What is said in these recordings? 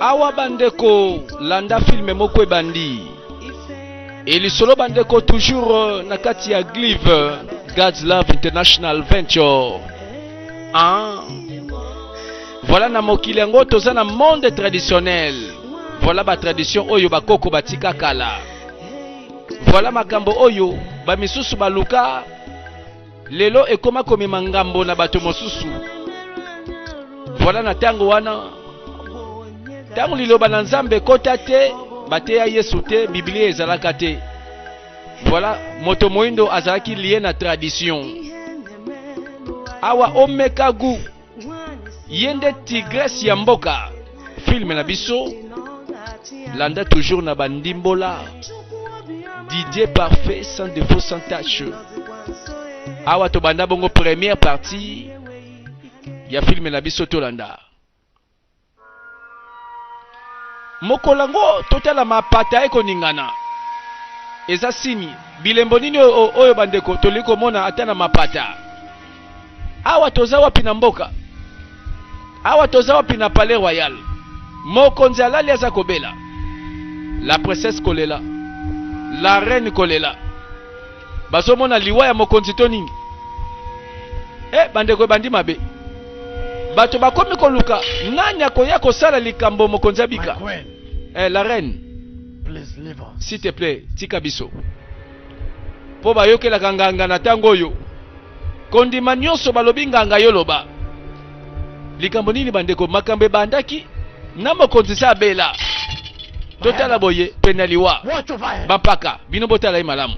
Awa bandeko landa film moko bandi. Et le solo bandeko toujours nakati ya Glive God's Love International Venture. Voilà na mokili yango toza na monde traditionnel. Voilà ba tradition oyo bakoko batika kala. Voilà makambo oyo ba misusu baluka lelo ekoma komema ngambo na bato mosusu. Voilà na tango wana tango liloba na Nzambe kota te bateya Yesu te Biblia ezalaka te. Voilà moto moindo azalaki lié na tradition. Awa omekagu yende tigresse ya mboka film na biso landa toujours na bandimbola Didier parfait sans défaut sans tâche. Awa to banda bongo première partie ya film na biso to landa mokolango totala mapata eko ningana eza sini bilembo nini oyo bandeko toliko mona ata na mapata. Awa toza wapi na mboka, awa toza wapi na Palais Royal, mokonzi alali aza kobela, la princesse kolela, la reine kolela, baso mona liwa ya mokonzi to nini. Bandeko bandi mabe bato bakomi koluka nanya koya kosala likambo mokonzi abika. La reine, s'il te plaît, tika biso po bayokela kanganga na tango oyo kondima nyonso balobi nganga yo loba likambo nini bandeko makambe bandaki na mokonzi sa bela totala boye penaliwa bampaka bino botala imalamu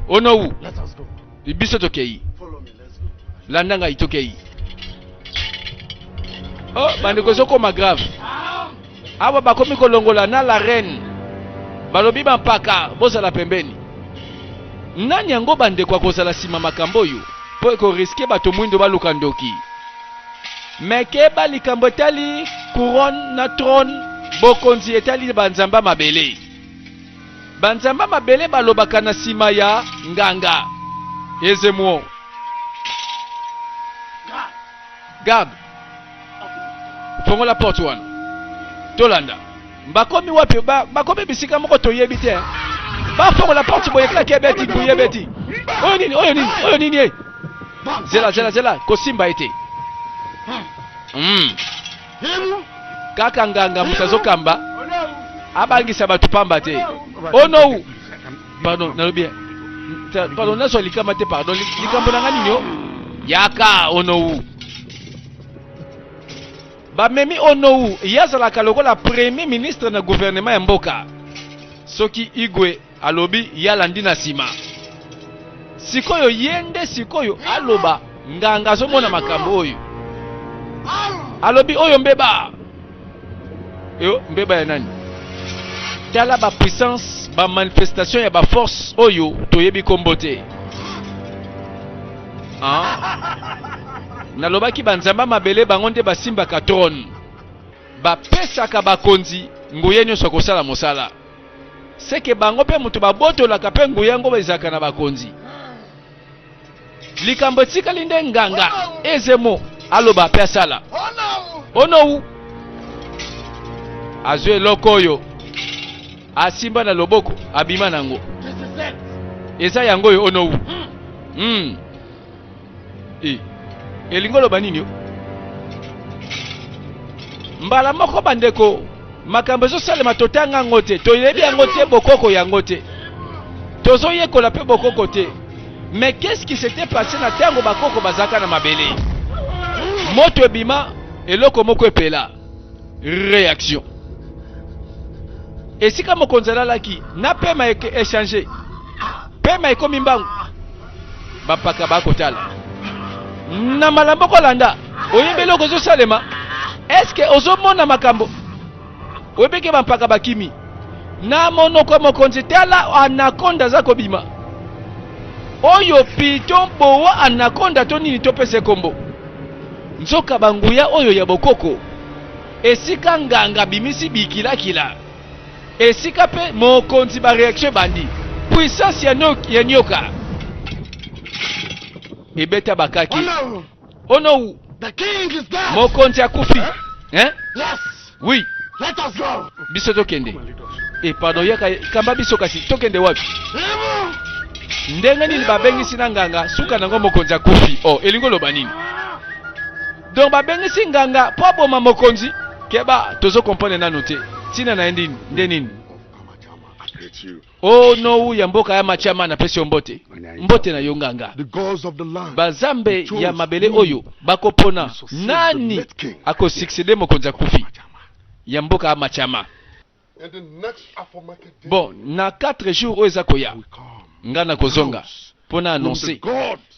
ono u biso tokei landanga itokei. Bandeko zoko ma grave awa bakomi kolongola na la reine balobi bampaka bozala pembeni nani yango bandeko akozala sima makambo oyo po eko riske bato mwindo baluka ndoki meke balikambo etali couronne na trône bokonzi etali banzamba mabele balobaka na sima ya nganga ezemwo garde fongola porte wana tolanda bakomi wapi bakomi bisika moko toyebi te bafongola porte boye klake beti kuye beti oyo nini zela kosimba ete kaka nganga musazokamba abangisa batu pamba te ono pardon nalobi pardon naso likama te pardon likambo na ngani nyo yaka ono bamemi ono yazalaka lokola premier ministre na gouvernement ya mboka soki Igwe alobi yalandi na sima sikoyo yende sikoyo aloba nganga azomona makambo oyo alobi oyo mbeba mbeba ya nani tala ba puissance ba manifestation ya ba force oyo toyebi kombo te nalobaki banzamba mabele bango nde basimbaka trône bapesaka bakonzi nguye nyonso kosala mosala seke bango mpe moto babotolaka mpe nguye yango bezalaka na bakonzi likambo etikali nde nganga ezemo aloba mpe asala ono azwi eloko oyo asimba na loboko abima nango eza yango oyo ono elingo loba nini yo mbala moko bandeko makambo ezosalema totanga yango te toyebi yango te bokoko yango te tozoyekola mpe bokoko te. Mais qu'est-ce qui s'était passé na tango bakoko bazaka na mabele moto ebima eloko moko epela réaction esika mokonzi alalaki na pema échanger pema ekomi mbangu bampaka bakotala na malambo kolanda oyebeli okozosalema est-ce que ozomona makambo oyebeke bampaka bakimi na monoko mokonzi tala anakonda za kobima oyo piton bowa anakonda to nini topese kombo nzoka banguya oyo ya bokoko esika nganga bimisi bikilakila esika pe mokonzi ba réaction bandi puissance ya nyoka ebeta bakaki Oh no, the king is dead. mokonzi akufi Yes. oui Let us go. Biso tokende. Pardon yaka kamba biso kasi tokende wapi? Ndenge nini babengisi na nganga suka nango mokonzi akufi. Oh, elingo loba nini? Donc babengisi nganga po boma mokonzi keba tozo comprendre nanu te. Tina na ndini ndenini. Oh no ya mboka ya machama na pesi mbote. Mbote na yonganga. Bazambe ya mabele oyo bakopona nani ako succéder mokonzi akufi. Ya mboka ya machama. Bon, na 4 jours oyo zakoya. Ngana kozonga pona annoncer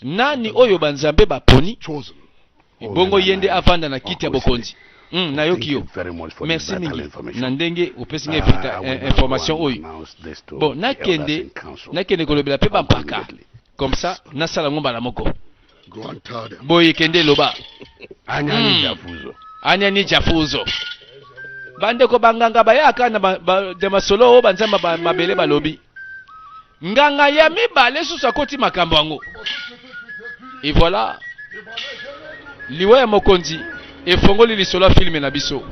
nani oyo banzambe baponi bongo yende avanda na kiti ya bokonzi. Na yokiyo. Merci mingi. Na ndenge opesi nge information oyo. Bon, nakende kolobela pe bampaka. Comme ça, nasala ngomba na moko. Boye kende loba. Anyani jafuzo. Bande ko banganga bayaka na de masolo o banzamba mabele balobi. Nganga ya mibale susa koti makambo yango. Et voilà. Liwe ya mokonzi efongoli lisolo filme na biso.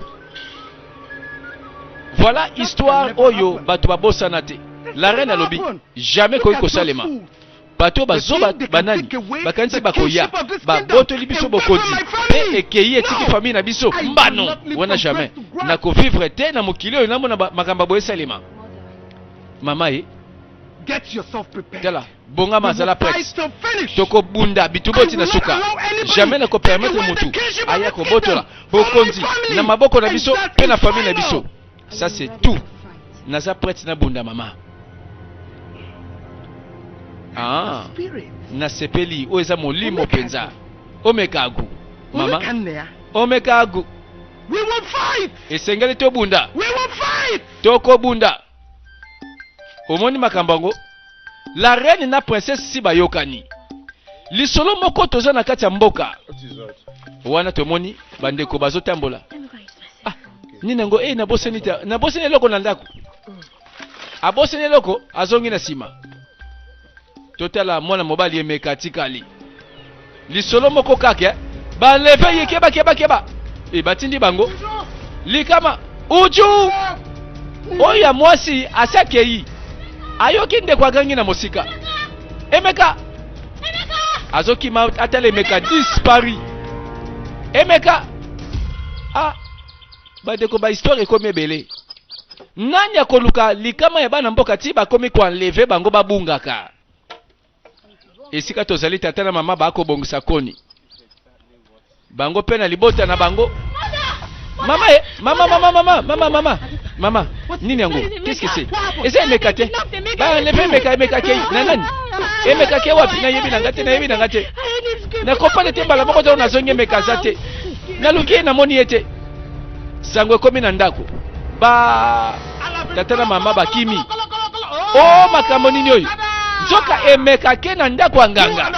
Voilà histoire oyo bato babosana te. La reine alobi jamais koyi kosalema. Bato bazoba banani bakanisi bakoya baboto libiso bokonzi pe ekei etiki famille na biso mbano wana jamais na ko vivre te na mokili oyo namona makamba boye salema. Mama get yourself prepared. Tela bonga mazala prête. Toko bunda bituboti na suka. Jamais na ko permettre mutu aya ko botola bokonzi na maboko na biso pe na famille na biso. Ça c'est tout. Naza prête na bunda mama. Ah, na sepeli oeza molimo penza. Omekagu. Mama. Omekagu. We will fight. Esengeli to bunda. We will fight. Toko bunda. Omoni makambango. La reine na princesse Sibayokani. Lisolo moko toza na kati ya mboka. Wana tomoni bandeko bazotambola. Ah, ninango na boseni ta. Na boseni loko na ndako. Aboseni loko azongi na sima. Totala mwana mobali emeka tikali. Lisolo moko kake ba leve yekeba keba. Batindi bango. Likama uju. Oya mwasi asakei. Ayoki nde kwa gangi na mosika. Emeka. Azoki ma atale Emeka dispari. Emeka. Ah. Badeko ba histoire ekomi ebele. Nani akoluka likama ya bana mboka ti bakomi kwa enlever bango babungaka. Esika tozali tata na mama ba akobongisa koni. Bango pe na libota na bango. Mama, nini yango? Qu'est-ce que c'est? Eza Emeka te. Ba lever Emeka ke na nani? Emeka ke wapi na yebi na ngate. Na kopane te mbala moko to na zonge Emeka zate. Na luki na moni ete. Sangwe komi na ndako. Ba tata na mama bakimi. Oh makambo nini oyo? Nzoka Emeka ke na ndako anganga.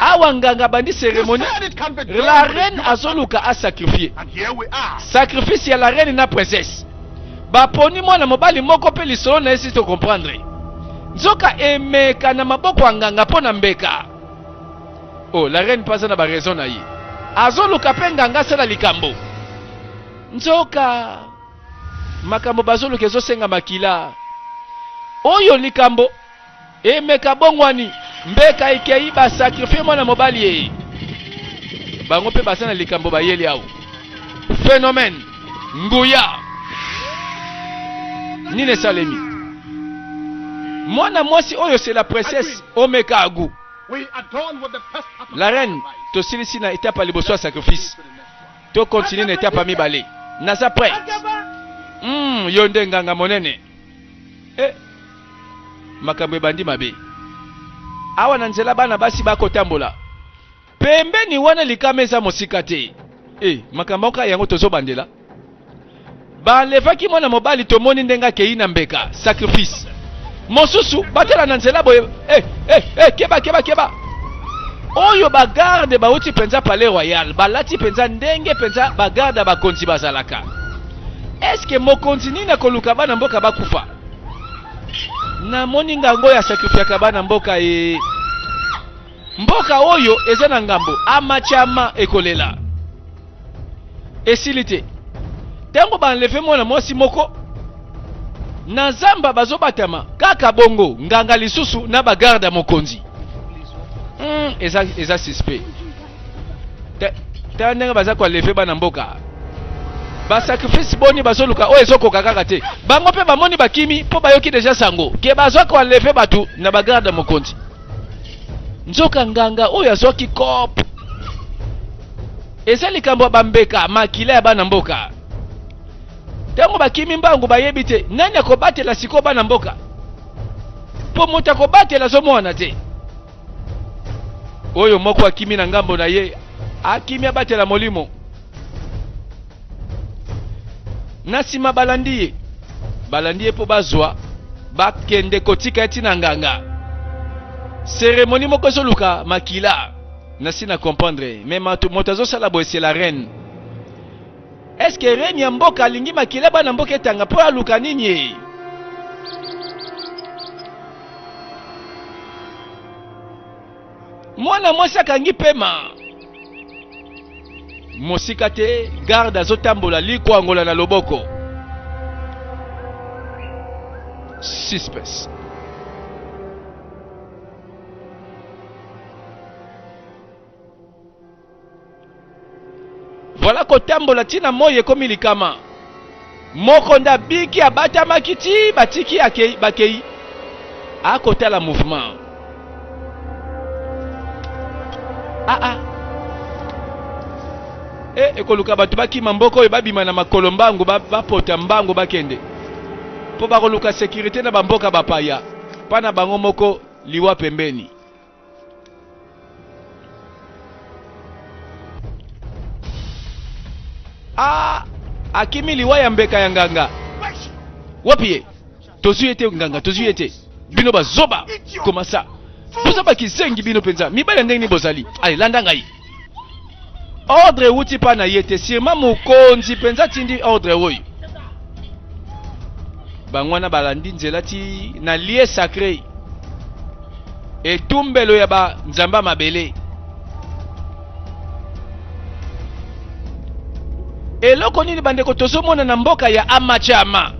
Awa nganga bandi cérémonie. La reine azoluka a sacrifier. Sacrifice ya la reine na princesse. Baponi mwana mobali moko pe lisolo na esi to comprendre. Nzoka Emeka na maboko anganga pona mbeka. Oh la reine pasa na ba raison na ye. Azoluka pe nganga sala likambo. Nzoka makambo bazoluka ezosenga makila. Oyo likambo Emeka bongwani mbeka ikei ba sacrifier mwana mobali ye. Bango pe basana likambo bayeli awo. Phénomène nguya. Nine salemi. Mwana mwasi oyo c'est la princesse Omekagu. La reine to silisi na étape à liboso sacrifice. To continue na étape mibale. Naza prêt. Yonde nganga monene. Makambo bandi mabe. Awa na nzela bana basi bakotambola. Pembeni wana likameza mosika te. Makambo ka yango tozo bandela. Ba levaki mwana mobali tomoni ndenga kei na mbeka sacrifice. Mosusu batela na nzela boye. Keba. Oyo ba garde ba uti penza palais royal. Balati penza ndenge penza ba garde ba konzi bazalaka. Est-ce que mokonzi nina koluka bana mboka bakufa? Na moni ngango ya sacrifice kabana mboka mboka oyo eza na ngambo amachama ekolela esilite Tango ba enlevé mwana mwasi moko na zamba bazobatama kaka bongo nganga lisusu na bagarde ya mokonzi. Eza suspect. Ta ndenge baza ko enlevé bana mboka. Ba sacrifice boni bazoluka o ezokoka kaka te. Bango pe bamoni bakimi po bayoki deja sango. Ke bazo ko enlevé batu na bagarde ya mokonzi. Nzoka nganga oyo azoki kop. Eza likambo bambeka makila ya bana mboka. Tango bakimi mbangu bayebi te nani akobatela siko bana mboka. Po moto akobatela zomona te. Oyo moko akimi na ngambo na ye akimi abatela molimo. Nasima balandiye po bazwa bakende kotika eti na nganga. Cérémonie moko ezoluka makila. Nasi na comprendre. Mais moto azosala boye c'est la reine. Est-ce que reine ya mboka alingi makila bana mboka etanga po aluka nini? Mwana mwasi akangi pema. Mosika te garde azotambola likwangola na loboko. Suspense. Voilà kotambola tina moye komi likama. Moko nda biki abata makiti batiki akei bakei. Akotala mouvement. Ekoluka batu bakima mboko oyo babima na makolo mbangu bapota mbangu bakende. Po bakoluka sécurité na bamboka bapaya. Pana bango moko liwa pembeni. Akimi liwa ya mbeka ya nganga. Wapi tozuyete nganga tozuyete. Bino bazoba komasa. Bozoba kisengi bino penza. Mibale ndenge ni bozali. Allez landa ngai. Ordre wuti pa na yete sirma mukonzi penza tindi ordre oyo. Bangwana balandi nzela ti na lieu sacré. Etumbelo ya ba nzamba mabele. Eloko nini bandeko tozomona na mboka ya Amachama.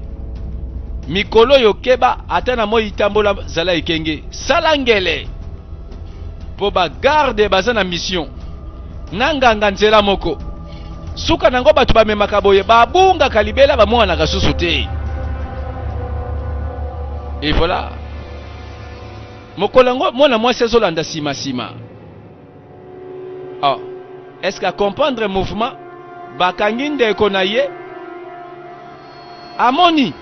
Mikolo yokeba ata na moi tambola zala ikenge. Salangele. Po ba garde baza na mission. Nanganga nzela moko. Suka nango batu bamemaka boye babunga kalibela bamwana kasusu te. Et voilà. Mokolango mwana mwasi ezolanda sima sima. Est-ce qu'à comprendre mouvement bakangi ndeko na ye amoni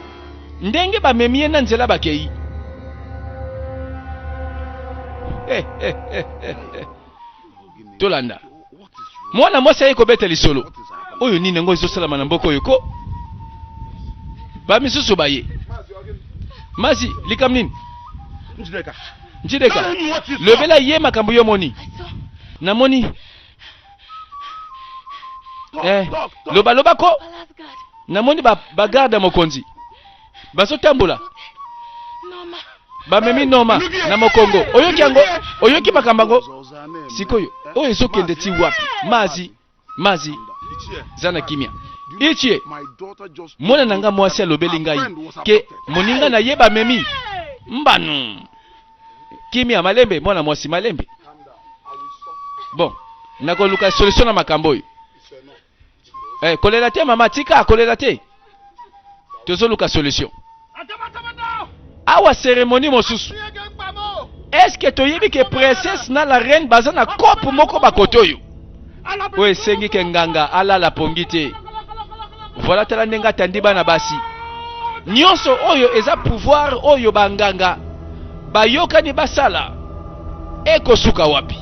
ndenge bamemie na nzela bakei. Tolanda mwana mwasi aye kobeta lisolo oyo nini ngo ezosalama na mboko oyo ko bamisusu baye mazi likam nini njideka lobela ye makambo yo moni namoni loba ko namoni bagarde mokonzi bazotambola bamemi noma na mokongo oyoki makambango sikoyo oyo ezokende ti wapi mazi zana kimia ichie mwana nanga mwasi alobeli ngai ke moninga na ye bamemi mbanu kimia malembe mwana mwasi malembe bon nakoluka solution na makambo oyo kolela te mama tika kolela te tozoluka solution awa cérémonie mosusu. Est-ce que toyebi ke princesse na la reine baza na kopo moko bakoto oyo oyo esengi ke nganga alala pongi te. Voilà tala ndenge atandi bana basi nyonso oyo eza pouvoir oyo banganga bayokani basala ekosuka wapi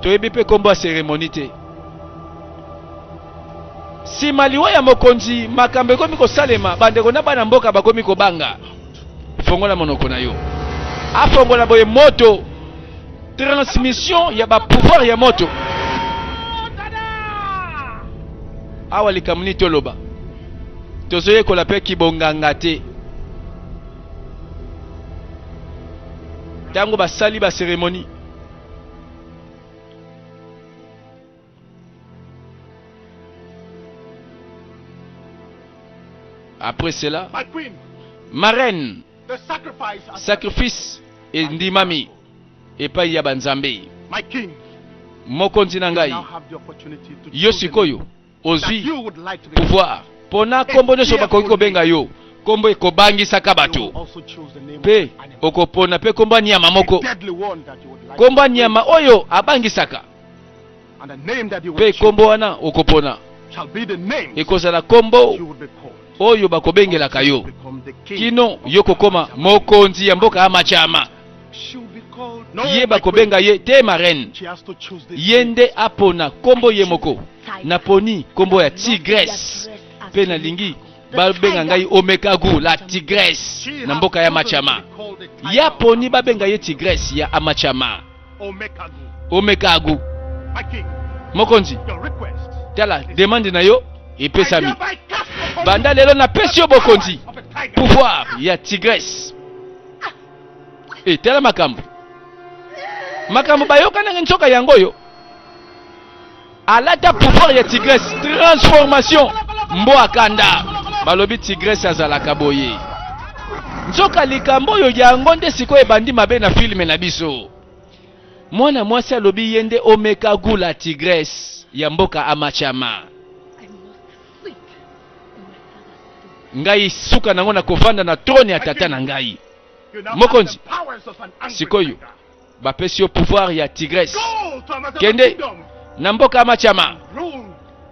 toyebi pe kombo ya cérémonie te. Si maliwa ya mokonzi makambo ekomi kosalema bandeko na bana mboka bakomi kobanga fongola monoko na yo afongola boye moto transmission ya ba pouvoir ya moto awa likamuni toloba tozoye kola pe kibonganga te tango basali ba cérémonie Après cela, My queen, ma reine, the sacrifice. sacrifice et ndimami epai ya banzambe. My king, Mokonzi na you ngai, now have the opportunity to yo choose the sikoyo name that ozwi you would like to be. pouvoir pona kombo nyonso bakoki kobenga yo kombo ekobangisaka You bato will also choose the name of pe an animal. okopona pe kombo ya nyama moko, A deadly one that you would like kombo ya to nyama oyo abangisaka and the name that you pe will choose kombo wana okopona shall be the name ekozala kombo you would be called. oyo bakobengelaka yo Become the king kino of yo kokoma mokonzi ya mboka ya machama. She'll be called. No, Ye my bakobenga queen. ye te ma reine, She has to choose this ye name. nde apona kombo ye moko. Naponi kombo ya tigresse pe nalingi babenga ngai omekagu la tigresse She na has mboka ya chosen to machama. be called the tiger Ya of poni Africa. babenga ye tigresse ya amachama Omekagu. omekagu. My king, Mokonzi your request. tala demande na yo I epesami. hereby cast upon Banda you lelo napesi yo the bokonzi power of a tiger. pouvoir ya tigresse. Tala makambo makambo bayokananga nzoka yango oyo alata pouvoir ya tigresse, transformation mbo akanda balobi tigresse azalaka boye. Nzoka likambo oyo yango nde sikoyo ebandi mabe na filme na biso. Mwana mwasi alobi ye nde omekagu la tigresse ya mboka amachama. Ngai suka nango na kovanda na trone ya tata na ngai. You now Mokonzi, have the powers of an angry sikoyo tiger. bapesi yo pouvoir ya tigresse Go to another Kende. kingdom. na mboka amachama Rule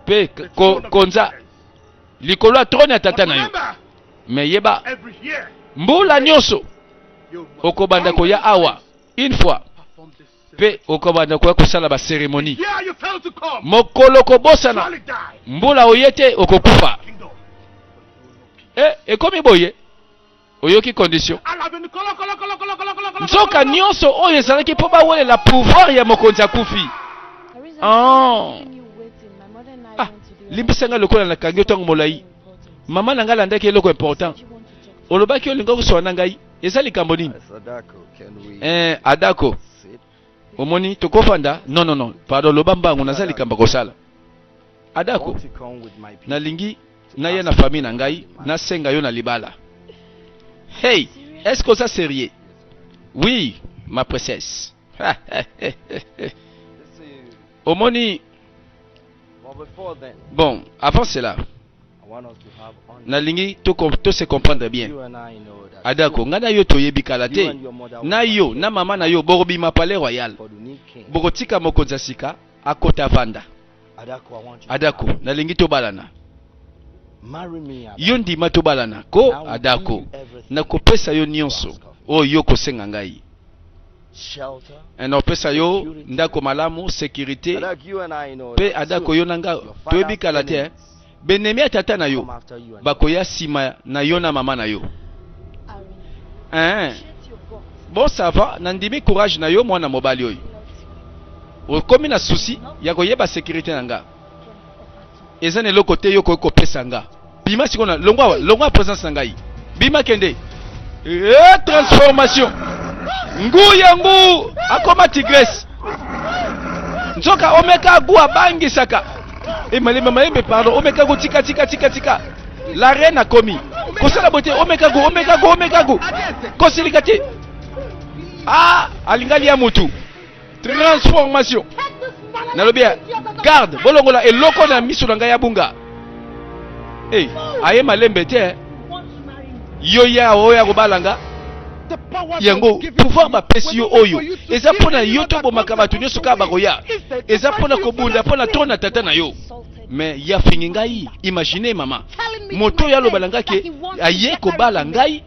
pe the throne of konza tigers. likolo ya trone ya But tata na yo. remember, Me yeba every year mbula nyonso you must okobanda koya always awa une fois perform this pe okobanda koya kosala ba cérémonie. Yeah, you fail to come. Mokolo kobosana Surely die. mbula oyete okokufa. Kingdom. Ekomi boye oyoki condition. Nzoka nyonso oyo ezalaki mpo bawelela pouvoir ya mokonzi akufi. Limbisanga lokola na kangi otango molai. Mama na ngai landaki eloko important. Olobaki olinga kosowa na ngai eza likambo nini? Adako omoni tokofanda? Non, pardon, loba mbangu naza likambo kosala. Adako nalingi naya na famille na ngai nasenga yo na libala. Hey, est-ce que ça sérieux? Oui, ma princesse. Omoni. Bon, avant cela, nalingi to se comprendre bien. Adako, ngana yo toyebi kalate. Na yo, na mama na yo borobi ma palais royal. Borotika mokonza sika akota vanda. Adako, nalingi to balana. Yo ndima to balana ko adako. Nakopesa yo nyonso oyo kosenga ngai. Nakopesa yo ndako malamu, sécurité. Pe adako yo nanga toyebi kalate. Benemi ya tata na yo bakoya sima na yo na mama na yo. Bon, ça va, nandimi courage na yo mwana mobali oyo. Okomi na souci ya koyeba sécurité na nga. Eza ne lokote yo ko pesa nga. Bima sikona longwa présence na ngai. Bima kende. Transformation. Ngu akoma tigresse. Nzoka omeka gua bangi saka. Malembe pardon, omeka go tika. La reine a commis. Kosala bote omeka go. Kosilikate. Alingali ya mutu. Transformation. Nalobia garde bolongola eloko na miso na ngai ya bunga. Aye malembe te. Yo ya oya kobalanga. Yango pouvoir bapesi yo oyo eza pona yo to bomaka bato nyonso kaka bakoya eza pona kobunda pona tona tata na yo. Mais ya fingi ngai, imagine mama moto ya lobalanga ke aye kobala ngai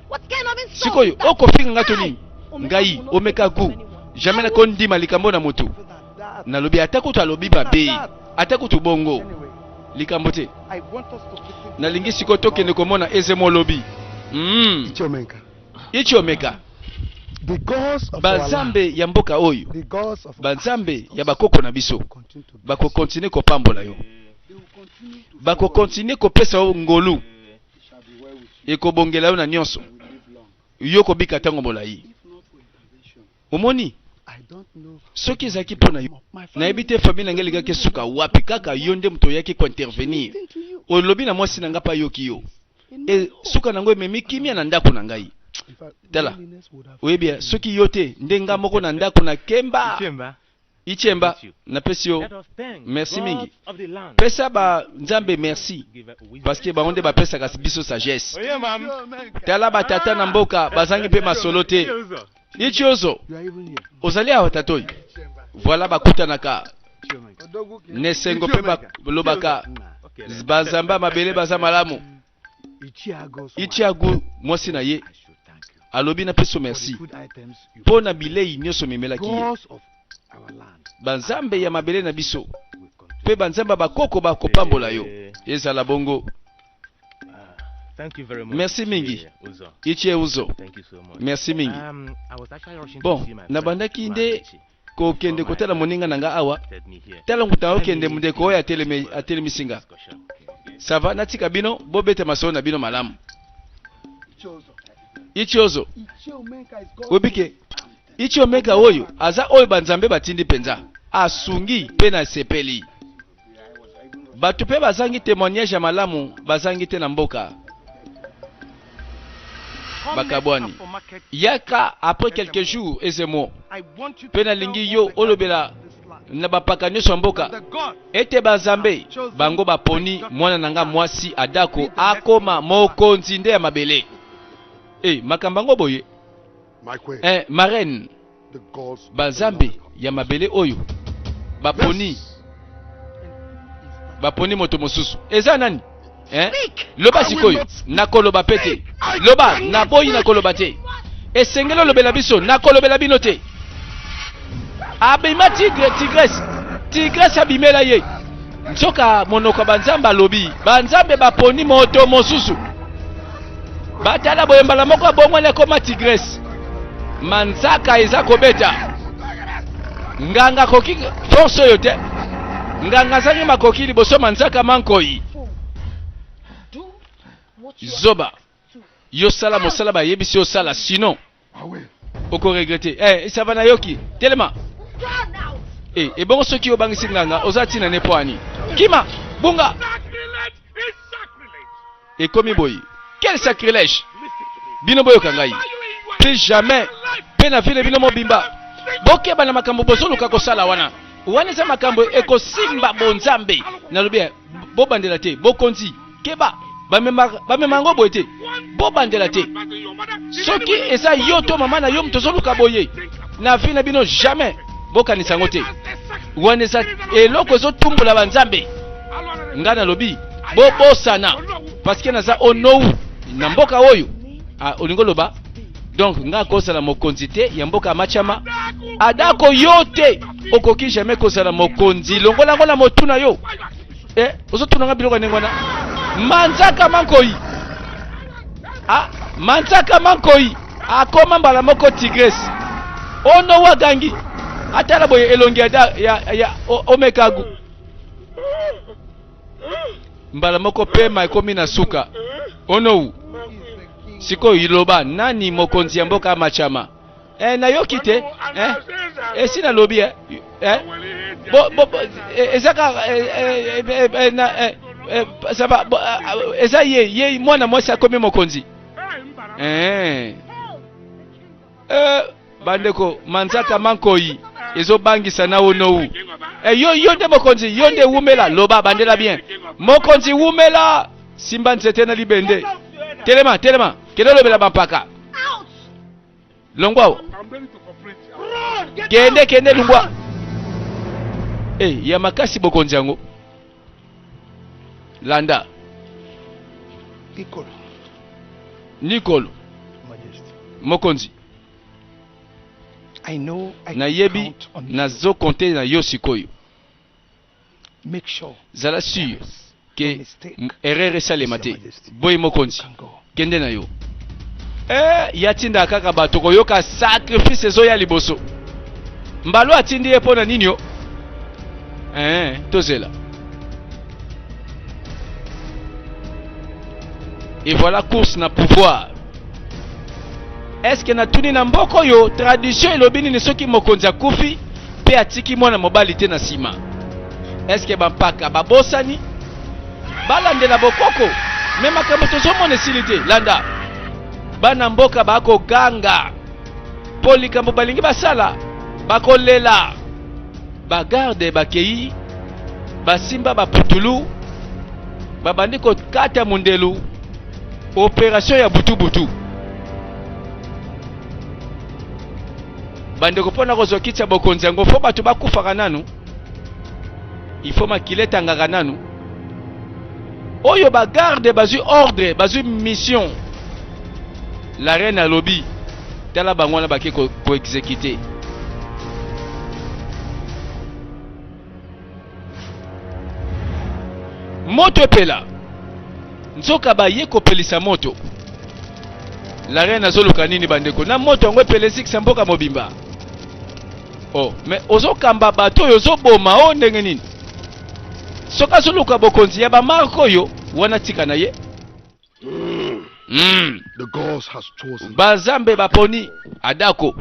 sikoyo okofinga nga to nini ngai omeka gu jamais na kondima likambo na moto nalobi atako to alobi babe atako to bongo likambo te nalingi siko tokende komona ezemo lobi Ichomeka banzambe ya mboka oyo banzambe ya bakoko na biso bako continue kopambola yo bako continue kopesa yo ngolu ekobongela yo na nyonso yo kobika tango molai omoni soki ezalaki mpo na yo nayebi te famille na ngai elikaki suka wapi kaka yo nde moto oyaki kointervenir olobi na mwasi na ngai mpa yoki yo e suka nango ememi kimia na ndako na ngai. Tala oyebia soki yote ndenga moko na ndako na kemba Ichemba na pesio merci mingi pesa ba nzambe merci parce que ba onde ba pesa kasi biso sagesse. Tala ba tata na mboka bazangi pe masolo te. Ichiozo ozali awa tatoi voilà ba kutanaka nesengo pe ba lobaka bazamba mabele baza malamu. Ichiago mwasi na ye alobi na peso merci pona bilei nyoso memelaki ye. Banzambe ya mabele na biso pe banzamba bakoko bakopambola yo ezala bongo. Merci mingi Ichie Uzo. Merci mingi. Bon nabandaki nde kokende kotala moninga nanga awa tala nguta okende mundeko oya atelemisinga sava natika bino bobete maso na bino malamu. Ichiozo obike Ichi omeka oyo aza oyo banzambe batindi penza asungi pe na sepeli batu pe bazangi témoignage ya malamu bazangi te na mboka bakabwani yaka après quelques jours ezemo pe na lingi yo olobela na bapaka nyonso mboka ete bazambe bango baponi mwana nanga mwasi adako akoma mokonzi nde ya mabele makambango boye marraine bazambe ya mabele oyo baponi moto mosusu eza nani loba sikoyo nakoloba pete loba naboyi nakoloba te esengelo lobela biso nakolobela bino te abima tigres abimela ye nzoka monoko banzambe alobi banzambe baponi moto mosusu batala boyembala moko abongwele koma tigres manzaka eza kobeta nganga koki force oyo te nganga zangi makoki liboso manzaka mankoi zoba yosala mosala bayebisi yosala sinon oko regrette ça va na yoki telema ebongo soki obangisi nganga ozati na nepwani kima bunga ekomi boyi quel sacrilège bino boyo kangai plus jamais pe na vile bino mobimba bokeba na makambo bozoluka kosala wana za makambo ekosimba bonzambe nalobi bobandela te bokonzi keba bamemango boye te bobandela te soki eza yo to mama na yo mtozoluka boye na vile bino jamais bokanisa ngo te wana eza eloko ezotumbola banzambe nga nalobi bobosana parce que naza onou na mboka oyo olingo loba donc nga kosala mokonzi te ya mboka machama adako yote okoki jamais kosala mokonzi longola ngola motuna yo ozotuna nga biloko nengwana manzaka mankoi manzaka mankoi akoma mbala moko tigres ono wagangi atala boye elongi ya omekagu mbala moko pema ekomi na suka ono siko iloba nani mokonzi ya mboka machama na yoki te esina lobi ezaka saba eza ye mwana mwasi akomi mokonzi bandeko manzaka mankoi ezobangisa na onou yo nde mokonzi yo nde wumela loba bandela bien mokonzi wumela simba nzete na libende telema kede lobela bampaka longwao kende lungwa ya makasi bokonzi yango landa Nikolo mokonzi nayebi nazo konte na yo sikoyo zala sûr que erreur esalema te boyi mokonzi kende na yo yatinda kaka bato koyoka sacrifice ezoya liboso mbalo atindi ye pona nini yo tozela. Et voilà course na pouvoir. Est-ce que na tuni na mboko yo tradition elobini ni soki mokonzi akufi pe atiki mwana mobali te na sima. Est-ce que bampaka babosani balandela bokoko me makambo tozomona esili te. Landa bana mboka bakoganga mpo likambo balingi basala, bakolela. Bagarde bakei basimba baputulu babandi kokata mundelu. Opération ya butu bandeko mpona kozwa kiti ya bokonzi yango fo bato bakufaka nanu, ifo makila etangaka nanu. Oyo bagarde bazwi ordre, bazwi mission. La reine alobi tala bango wana bake koexécuter. Moto epela nzoka baye kopelisa moto. La reine azoluka nini bandeko na moto yango epelesi kisa mboka mobimba. Oh, mais ozokamba bato oyo ozoboma o ndenge nini? Soka azoluka bokonzi ya bamarko oyo wana tika na ye. The gods has chosen. Bazambe baponi adako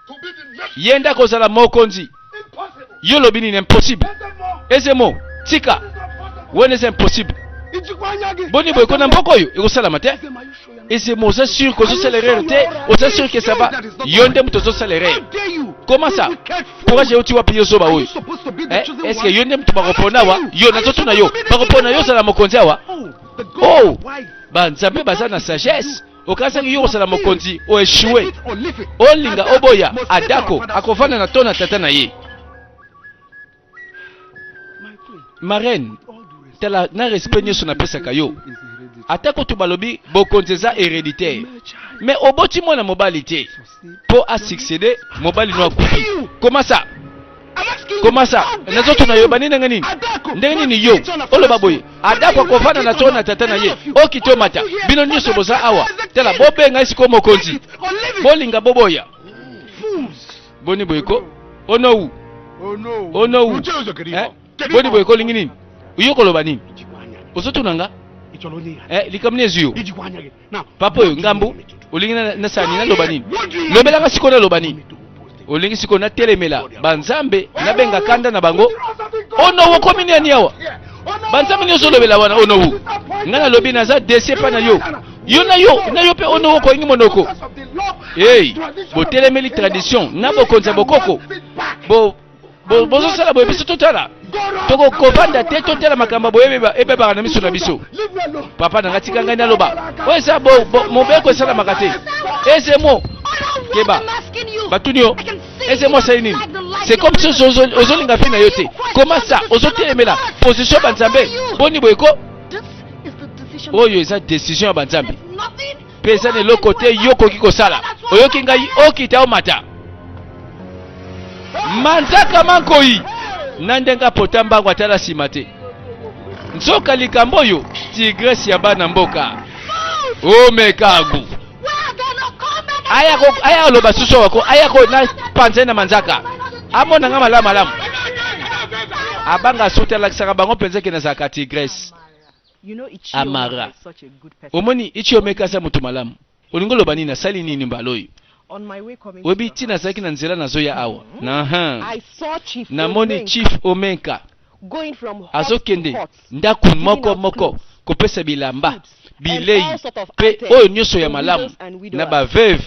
To be the next. yenda kozala mokonzi. Impossible. Yo lobi ni impossible. Ezemo tika wene c'est impossible. Boni boy kona mboko oyo ekosala mate. Ezemo oza sûr que ça l'erreur te, oza sûr que ça va. Yonde muto zo l'erreur. Comment ça? Pourquoi j'ai uti wapi yo soba oyo? Est-ce que yonde muto bakopona wa? Yo na zoto na yo. Bakopona yo sala mokonzi wa? Oh! Ba nzambe baza na sagesse. Okasa ki yo kosala mokonzi o échoué. Olinga oboya adako akofana na tona tata na ye. Ma reine, tala na respect nyoso na pesa kayo. Atako tu balobi bokonzi eza héréditaire. Mais oboti mwana mobali te. Po a succéder mobali no akufi. Comment ça? Comment ça? Nazoto na yo banina ngani? Ndenge ni yo. Olo baboye. Adako akofana na tona tata na ye. Okito mata. Bino nyoso boza awa. Tala bobenga isiko mokonzi. Bolinga boboya. Boni boyko. Ono u. Ono u. Boni boyko lingi nini? Uyoko loba nini? Osoto nanga? Likamnezi yo. Papa yo ngambu. Olingi na sani na loba nini? Lobelanga siko na loba nini? Olingi siko na telemela. Banzambe na benga kanda na bango. Ono wo komini ani awa. Banzambe nyoso lobela wana ono wu. Ngana lobi na za dese pa na yo. Yo na yo pe ono wo ko ingi monoko. Hey, bo telemeli tradition na bokonza bokoko. Bozo sala boye biso totala. Toko kovanda te totala makamba boye ebe ba na miso na biso. Papa na ngatika ngani aloba. Oye sa mobeko sala makate. Ese mo keba. Batunio. Ese mo sa nini? C'est comme si ozolinga fina yote. Comment ça? Ozotelemela position banzambe. Boni boyeko. Oyo eza décision ya banzambe. Pesa ne lo côté yoko kiko sala. Oyoki ngai okita o mata. Manzaka mankoi. Nandenga potamba kwatala simate. Nzoka likambo yo tigresse ya bana mboka. O mekagu. Aya loba suso wako aya ko na panze na manzaka. Amona ngama la malamu. Abanga sotela kisaka bango penzeke na zaka tigresse. Amara. Omoni ichi omeka sa mutu malamu. Olingo loba nini na sali nini mbaloyo. Webi tina saki na nzela na zoya awa. Na moni chief omenka. Azokende ndaku moko kopesa bilamba. Bilei pe oyo nyoso ya malamu na ba veuve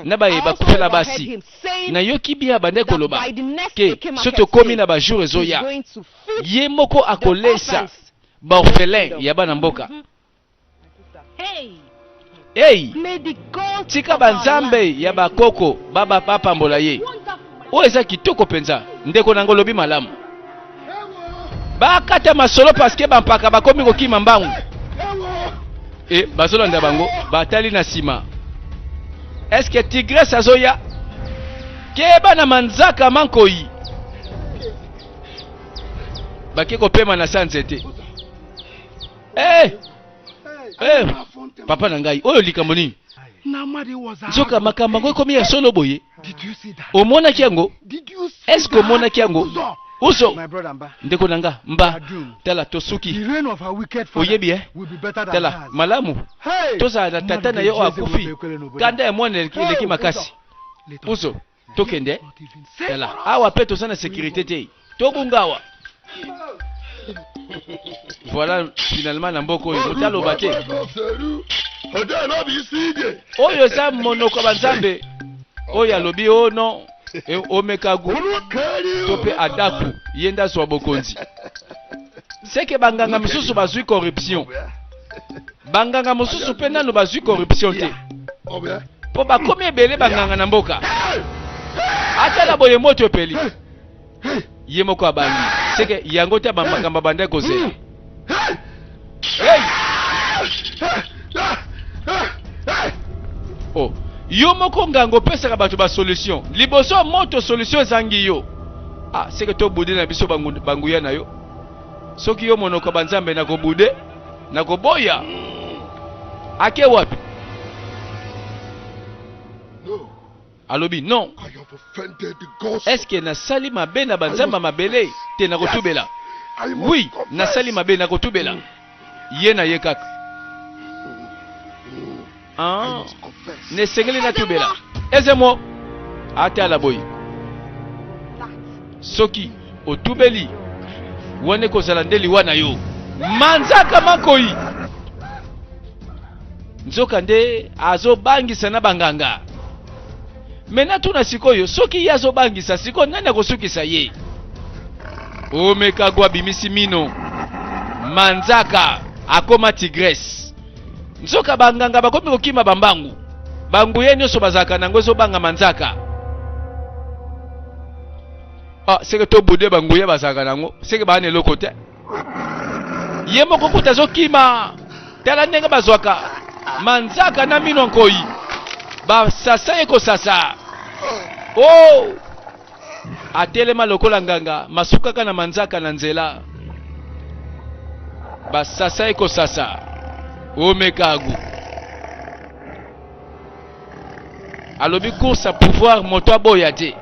na ba yeba kufela basi na yoki bia bande koloba ke soto komi na ba jour ezoya ye moko akolesa ba orphelin ya bana mboka. Hey, tika banzambe ya bakoko baba papa mbola ye oyo eza kitoko penza ndeko nango lobi malamu bakata masolo paske bampaka bakomi kokima mbangu. Bazolanda bango batali na sima. Est-ce que tigresse azoya keba na manzaka mankoi bakeko pema na sanzete. Papa na ngai oyo likambo nini? Nzoka makamba ngo komi ya solo boye. Omona kiango? Est-ce que omona kiango? Uso ndeko nanga mba tala tosuki oyebi tala malamu toza na tata na yo akufi kanda ya mwana eleki makasi uso tokende tala awa pe toza na sécurité te tobungawa Voilà finalement na mboko oyo motalo bate. Oja Oyo za monoko banzambe. Oyo alobi o non omekagu tope adaku yenda zwa bokonzi. C'est que banganga misusu bazui corruption. Banganga misusu pe nanu bazui corruption te. Po bakomi ebele banganga na mboka. Atala boye moto peli. Ye moko abangi. C'est que yango te bambanga bande kozela. Hey! Oh, yo moko ngango pesa bato ba solution. Liboso moto solution zangi yo. Ah, c'est que to bude na biso banguya na yo. Soki yo monoko banzambe na ko bude, na ko boya. Ake wapi? No. Alobi non. I have offended the gospel. Est-ce que na sali mabe na banzamba mabele te na kotubela? Oui, na sali mabe na kotubela. Ye na ye kaka. Ah, ne sengeli na tubela. Ezemo ata la boy. Soki otubeli wane kozala ndeli wana yo. Manzaka makoi. Nzoka nde azobangisa na banganga. Mena tuna sikoyo soki yazo bangisa siko nani akosukisa ye? Omekagwa bimisi mino. Manzaka akoma tigresse. Nzoka banganga bakomi kokima bambangu. Bangu ye nyonso bazaka nango ezobanga manzaka. Ah, seke to bude bangu ye bazaka nango. Seke bane eloko te. Ye moko kuta zokima. Tala ndenge bazwaka. Manzaka na mino nkoi. Basasa eko sasa. Oh! Atelema lokola nganga. Masukaka na manzaka na nzela. Basasa eko sasa. Omekagu. Alobi course à pouvoir moto boya te.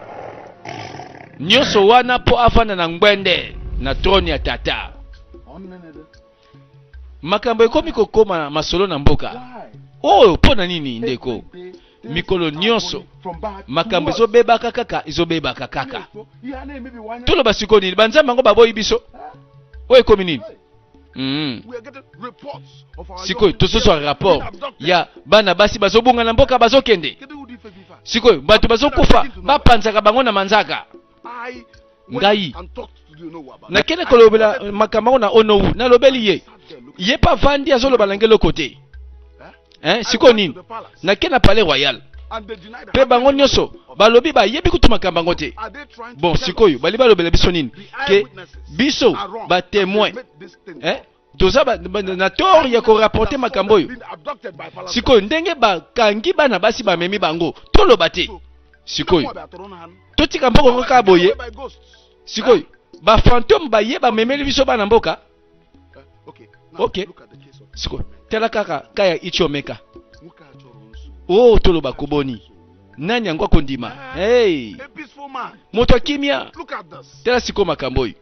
Nyonso wana po afana na ngwende na troni ya tata. Makambo ekomi kokoma masolo na mboka. Oh, pona nini ndeko? Mikolo nyonso makambo ezobebaka kaka ezobebaka kaka. Tolo basiko nini banzamba ngo baboyi biso. O ekomi nini? Sikoy tososo rapport ya bana basi bazobunga na mboka bazokende. Sikoy bato bazokufa bapanzaka bango na manzaka. Ngai na kene kolobela makambo na onowu na lobeli ye. Ye pa vandi azoloba langelo côté. Sikoy nini? Na kena palais royal. Pe bango nyonso balobi ba yebi kutuma kambango te. Bon sikoyo bali balobela biso nini? Ke biso ba témoin. Doza na tor ya ko rapporter makambo yo. Sikoyo ndenge ba kangi bana basi ba memi bango. Toloba te. Sikoyo. Totika mboko ngoka boye. Sikoyo ba fantôme ba ye ba memeli biso bana mboka. Okay. Sikoyo tela kaka kaya ichomeka. Oh, toloba koboni. Nani angwa kondima? Hey. Moto kimia. Tela siko makamboyi.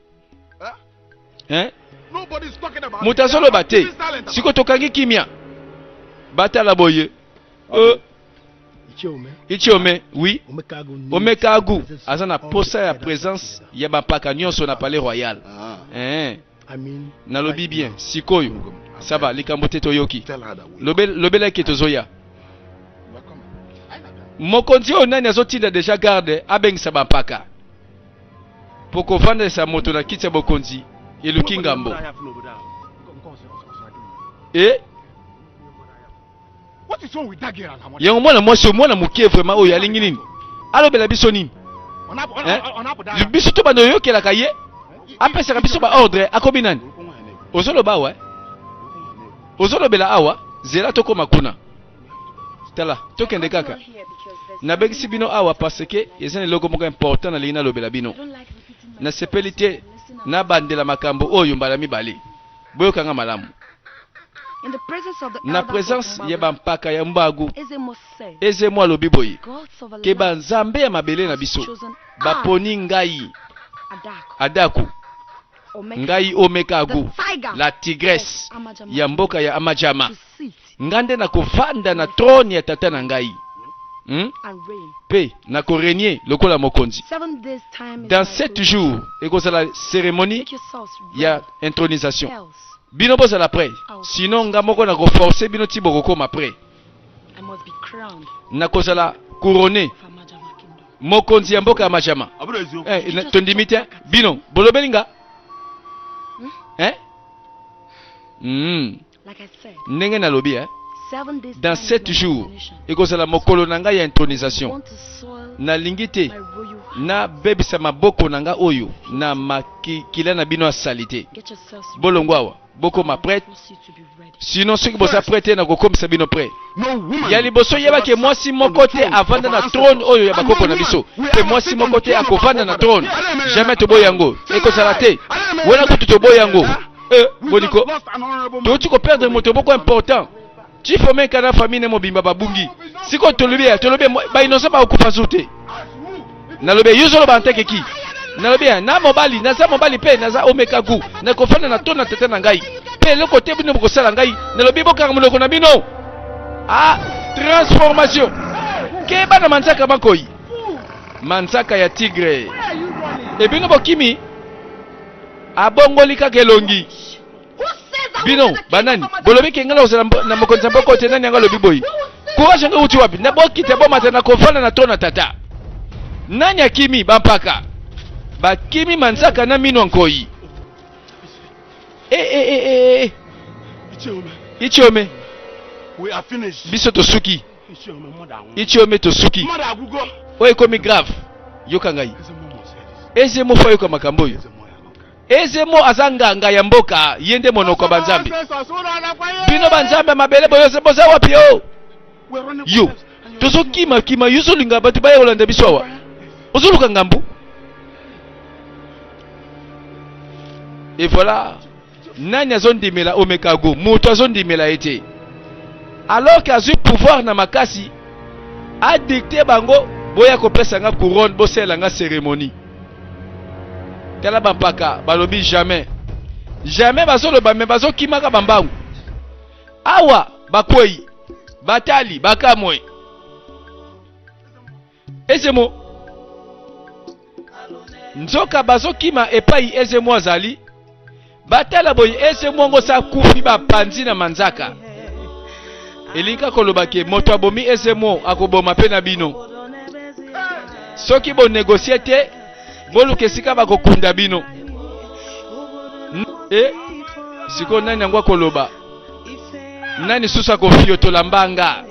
Moto solo bate. Siko tokangi kimia. Batala boye. Ichiome, oui. Omekagu. Azana posa ya présence ya bapaka nyonso na palais royal. Na lobi bien. Sikoyo. Ça va, likambo te toyoki. Lobela ke tozoya. Mokonzi o nani azotinda deja garde abengisa bampaka. Poko vanda sa moto na kiti ya bokonzi eluki ngambo. What is wrong with that girl? Yango mwana mwasi mwana mukie vraiment oyo alingi nini? Alobela biso nini? Biso to bando yokela ka ye. Apesa biso ba ordre akobi nani? Ozoloba wa? Ozolobela awa zela toko makuna. Tala tokende kaka. Na begisi bino awa parce que yezane logo moko important na lina lobela bino. Na sepelite na bandela makambo oyo mbala mibale. Boyo kanga malamu. Na présence ya bampaka ya mbagu. Ezemo alobi boye. Ke banzambe ya mabele na biso. Baponi ngai. Adaku. Ngai Omekagu. La tigresse ya mboka ya Amajama. Ngande na kovanda na trône ya tata na ngai. and reign. Pe na ko régner lokola mokonzi. 7 days time is Dans my 7 closing. jours ekozala cérémonie Make yourselves ya ready. intronisation. Else, Bino bozala prêt. Sinon nga moko na ko forcer bino ti bokokoma prêt. I must be crowned Na kozala couronné for Majama Kingdom. mokonzi ya mboka ya Majama. Tondimi te bino bolobeli nga. Like I said, Ndenge nalobi 7 days dans time 7 is my jours coronation. ekozala mokolo na ngai ya I intronisation. want to soil Nalingi te my royal heart. na bebisa maboko na nga oyo na makila na bino asali te. Get yourselves Bolongo awa bokoma prête, force you to be ready. sinon soki boza prête na kokomisa bino prêt. No woman. Ya liboso yebake mwasi moko te avanda na trône oyo ya bakoko na biso. Pe mwasi moko te akovanda na trône. Jamais toboya yango. Ekozala te. Wena kutu toboya yango. Boniko. Toti ko perdre moto boko important. Chifo meka na famille mobimba babungi. Siko tolobi ba innocent ba okufa zote. Nalobe yuzolo ba nteke ki. Nalobi na mobali, naza mobali pe naza omeka gu. Na kofanda na tona tete na ngai. Pe le côté bino boko sala ngai. Nalobi boka muloko na bino. Ah, transformation. Keba na manzaka makoi. Manzaka ya tigre. Ebino bokimi. Abongoli kakelongi. Bino banani bolobi kengala osala na mokonzi mboko te nani anga lobi boyi. Courage nga uti wapi na bokite bomata na kofana na tona tata. Nani akimi bampaka. Bakimi manzaka na mino nkoi. Ichome. We are finished. Biso tosuki. Ichome Tosuki. Mother agugo. Oye komi grave. Yoka ngai. Eze mo fayo kwa makambo yo. Eze mo azanga ya mboka yende monoko banzambi. Bino banzambe mabele boyo boza wapi yo? Yo. Tozo kima yuzo linga batu baye olanda biswawa. Ozuluka ngambu. Et voilà. Nani azondimela omekago, moto azondimela ete. Alors qu'azu pouvoir na makasi a dicté bango boya kopesa nga couronne bosela nga cérémonie. Tala bampaka balobi jamais. Jamais bazoloba me bazokimaka bambangu. Awa bakwei batali bakamwe. Ezemo nzoka bazokima epai ezemo azali batala boy ezemo ngo sa kufi bapanzi na manzaka. Elinka koloba ke moto abomi ezemo akoboma pe na bino. Soki bo négocier te boluka esika bakokunda bino. Siko nani yango koloba nani susa kofio tolambanga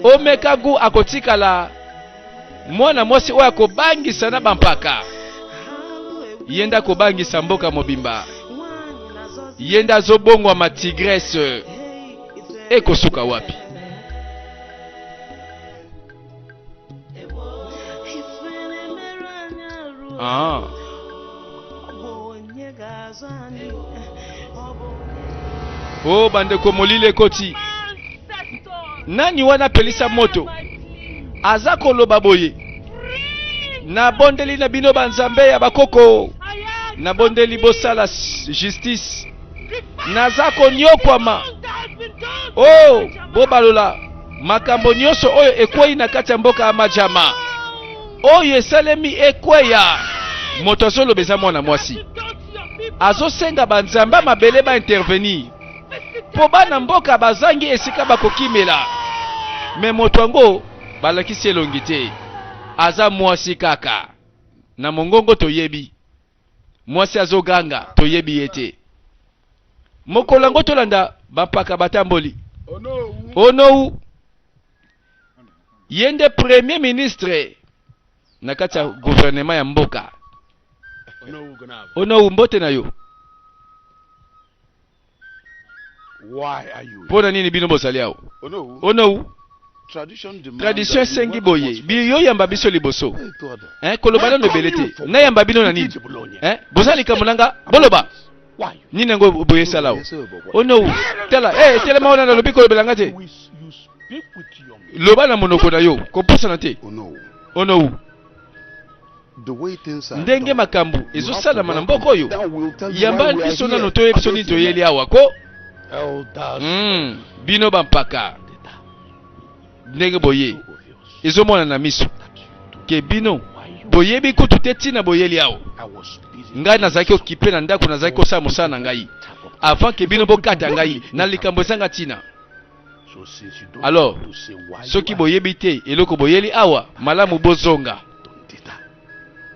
omekagu akotikala mwana mwasi oyo akobangisa na bampaka yenda kobangisa mboka mobimba yenda azobongwa matigresse ekosuka wapi? Oh bandeko molile koti nani wana pelisa moto aza koloba boye na bondeli na bino banzambe ya bakoko na bondeli bosala justice naza konyokwama oh bobalola makambo nyonso oyo ekwei na kati ya mboka ya Majama oyo esalemi ekweya moto azolobeza mwana mwasi azosenga banzambe mabele ba intervenir po bana mboka bazangi esika bakokimela me moto yango balakisi elongi te aza mwasi kaka na mongongo toyebi mwasi azoganga toyebi ete mokolo yango tolanda bampaka batamboli onou yende premier ministre na kati ya gouvernement ya mboka onou mbote na yo. Why are you? Pona nini bino bosali awo? Onou tradition sengi boye biyo yamba biso liboso koloba no belete na yamba bino na nini bozali kamunanga boloba nini ngo boye salao onou tela telema ona na lobi kolobelanga te loba na monoko na yo komposa na te onou ndenge makambo ezosalama na mboka oyo yamba biso nano toyebi biso nini toyeli awa ko bino bampaka ndenge boye ezomona na miso ke bino boyebi kutu te tina boyeli awo I was busy. ngai nazalaki okipe na ndako nazalaki kosala mosala na ngai avant ke bino bokata ngai na likambo ezanga tina. So since you don't Alors, want to say why soki you are boyebi te eloko boyeli awa malamu bozonga don't do that.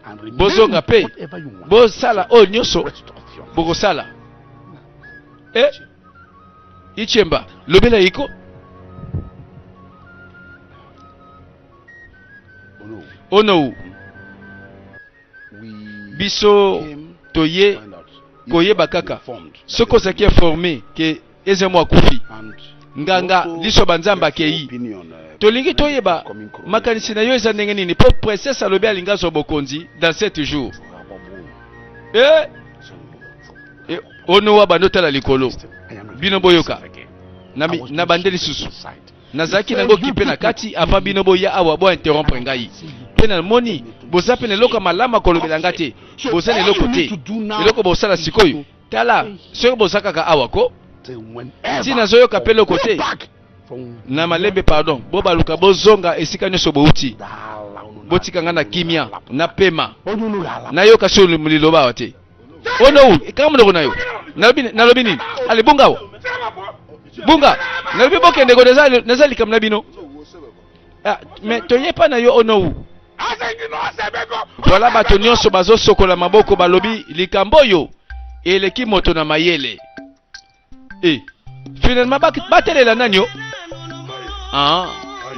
And remember bozonga pe whatever you want. bosala oyo nyonso Rest of your bokosala. Ichemba lobela iko Oh no. ono We biso came toye to find out if koyeba you are kaka informed that soko the- zaki informé ke ezemo akufi and nganga also liso banzamba get your akei opinion, tolingi toyeba coming corona. makanisi na yo eza ndenge nini po princesse alobi alingi azwa bokonzi dans 7 jours. Ono wa bando tala likolo bino boyoka na bande lisusu nazalaki nango kipe na kati avant bino boya awa bo interrompre ngai pe na moni boza pe na eloko malama kolobela nga te boza na eloko te eloko bosala sikoyo tala soki boza kaka awa ko ti nazoyoka pe eloko te na malembe pardon bo baluka bozonga esika nyonso bouti botika nga na kimia na pema nayoka so liloba awa te ono kaka monoko na yo nalobi nini ale bunga awa bunga nalobi bokende ko naza likambo na bino mais toyepa na yo ono voilà bato nyonso bazosokola maboko balobi likambo oyo eleki moto na mayele finalement batelela nani yo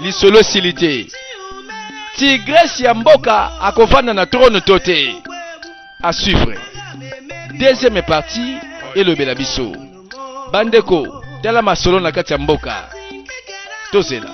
lisolo esili te tigresse ya mboka akovanda na trône to te à suivre deuxième partie elobela biso bandeko tala masolo na kati ya mboka tozela